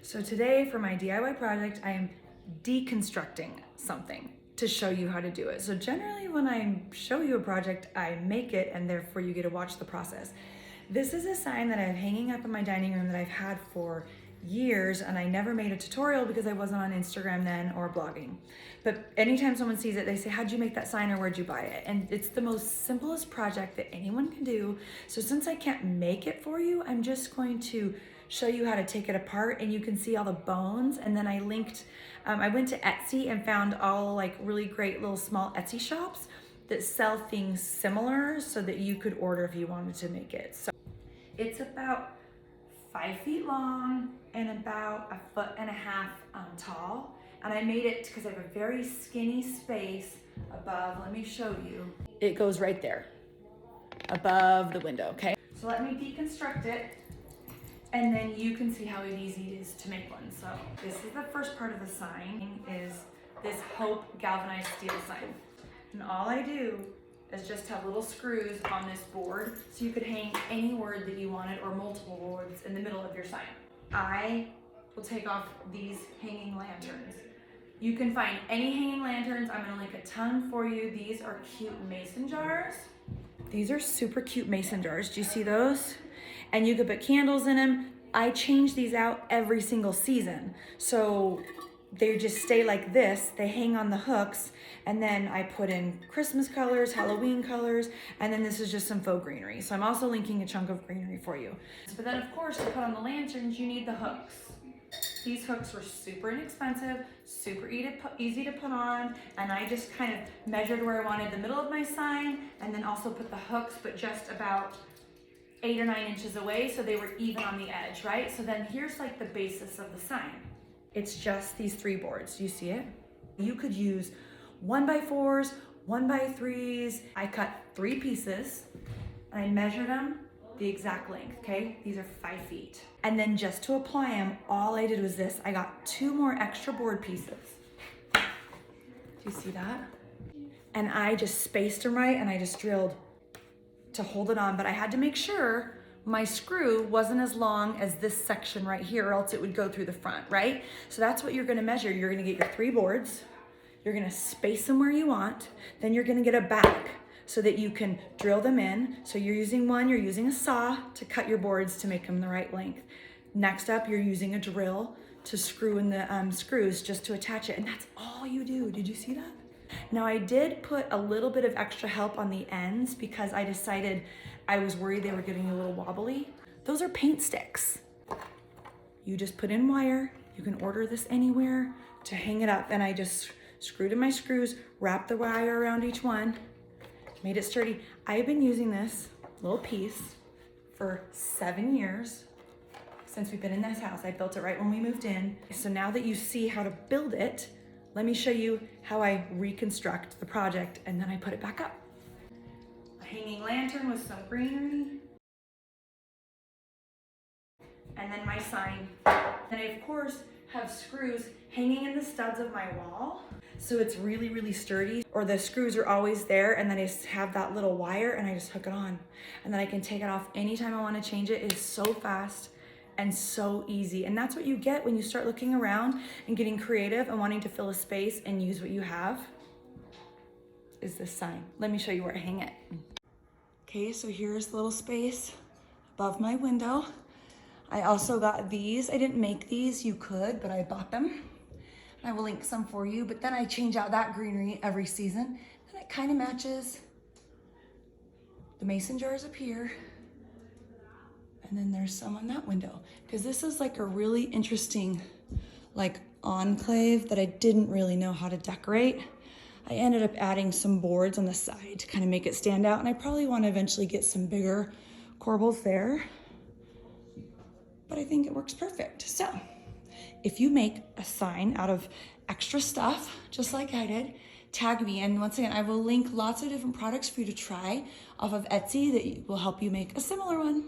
So today for my DIY project, I am deconstructing something to show you how to do it. So generally when I show you a project, I make it and therefore you get to watch the process. This is a sign that I have hanging up in my dining room that I've had for years, and I never made a tutorial because I wasn't on Instagram then or blogging. But anytime someone sees it, they say, how'd you make that sign or where'd you buy it? And it's the most simplest project that anyone can do. So since I can't make it for you, I'm just going to show you how to take it apart and you can see all the bones. And then I linked, I went to Etsy and found all like really great little small Etsy shops that sell things similar so that you could order if you wanted to make it. So it's about 5 feet long and about 1.5 feet tall. And I made it because I have a very skinny space above. Let me show you. It goes right there, above the window, okay? So let me deconstruct it, and then you can see how easy it is to make one. So this is the first part of the sign, is this Hope galvanized steel sign. And all I do is just have little screws on this board so you could hang any word that you wanted or multiple words in the middle of your sign. I will take off these hanging lanterns. You can find any hanging lanterns. I'm gonna link a ton for you. These are cute mason jars. These are super cute mason jars. Do you see those? And you could put candles in them. I change these out every single season. So they just stay like this. They hang on the hooks, and then I put in Christmas colors, Halloween colors, and then this is just some faux greenery. So I'm also linking a chunk of greenery for you. But then of course to put on the lanterns, you need the hooks. These hooks were super inexpensive, super easy to put on, and I just kind of measured where I wanted the middle of my sign, and then also put the hooks, but just about 8 or 9 inches away, so they were even on the edge, right? So then here's like the basis of the sign. It's just these 3 boards. Do you see it? You could use 1x4s, 1x3s. I cut 3 pieces. I measured them the exact length, okay? These are 5 feet. And then just to apply them, all I did was this. I got 2 more extra board pieces. Do you see that? And I just spaced them right, and I just drilled to hold it on, but I had to make sure my screw wasn't as long as this section right here, or else it would go through the front, right? So that's what you're gonna measure. You're gonna get your 3 boards, you're gonna space them where you want, then you're gonna get a back so that you can drill them in. So you're using a saw to cut your boards to make them the right length. Next up, you're using a drill to screw in the screws just to attach it, and that's all you do. Did you see that? Now I did put a little bit of extra help on the ends because I decided I was worried they were getting a little wobbly. Those are paint sticks. You just put in wire. You can order this anywhere to hang it up, and I just screwed in my screws, wrapped the wire around each one, made it sturdy. I've been using this little piece for 7 years since we've been in this house. I built it right when we moved in. So now that you see how to build it, let me show you how I reconstruct the project, and then I put it back up. A hanging lantern with some greenery, and then my sign. And I of course have screws hanging in the studs of my wall, so it's really, really sturdy. Or the screws are always there, and then I just have that little wire and I just hook it on. And then I can take it off anytime I want to change it. It is so fast and so easy. And that's what you get when you start looking around and getting creative and wanting to fill a space and use what you have, is this sign. Let me show you where I hang it. Okay, so here's the little space above my window. I also got these. I didn't make these, you could, but I bought them. I will link some for you, but then I change out that greenery every season. And it kind of matches the mason jars up here. And then there's some on that window, because this is like a really interesting like enclave that I didn't really know how to decorate. I ended up adding some boards on the side to kind of make it stand out, and I probably want to eventually get some bigger corbels there, but I think it works perfect. So if you make a sign out of extra stuff, just like I did, tag me. And once again, I will link lots of different products for you to try off of Etsy that will help you make a similar one.